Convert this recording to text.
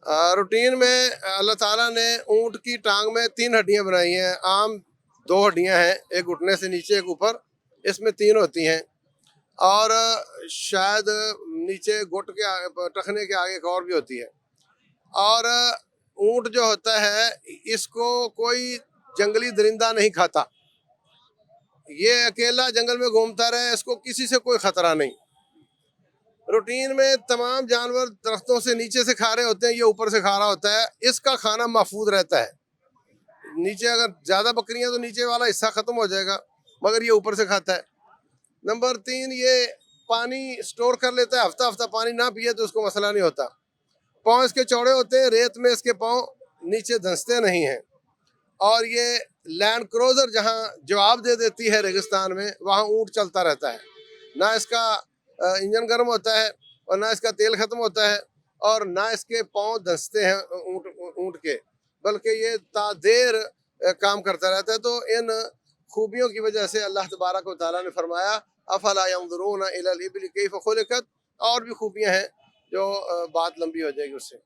Routine में अल्लाह ताला ने ऊँट की टांग में 3 हड्डियाँ बनाई हैं। आम 2 हड्डियाँ हैं, एक घुटने से नीचे एक ऊपर, इसमें 3 होती हैं। और शायद नीचे घुट के टखने के आगे एक और भी होती है। और ऊँट जो होता है इसको कोई जंगली दरिंदा नहीं खाता। ये अकेला जंगल में घूमता रहे, इसको किसी से कोई खतरा नहीं। रूटीन में तमाम जानवर दरख्तों से नीचे से खा रहे होते हैं, ये ऊपर से खा रहा होता है। इसका खाना महफूज रहता है। नीचे अगर ज्यादा बकरियां तो नीचे वाला हिस्सा खत्म हो जाएगा, मगर ये ऊपर से खाता है। नंबर 3, ये पानी स्टोर कर लेता है। हफ्ता हफ्ता पानी ना पिए तो उसको मसला नहीं होता। पाँव इसके चौड़े होते हैं, रेत में इसके पाँव नीचे धंसते नहीं हैं। और ये लैंड क्रूजर जहाँ जवाब दे देती है रेगिस्तान में, वहाँ ऊँट चलता रहता है। ना इसका इंजन गर्म होता है और ना इसका तेल खत्म होता है और ना इसके पाँव धंसते हैं ऊँट ऊँट के, बल्कि ये तादेर काम करता रहता है। तो इन खूबियों की वजह से अल्लाह तबारक व तआला ने फरमाया, अफला यंजुरून इलल इबली कैफ खुलिकत। और भी खूबियाँ हैं जो बात लंबी हो जाएगी उससे।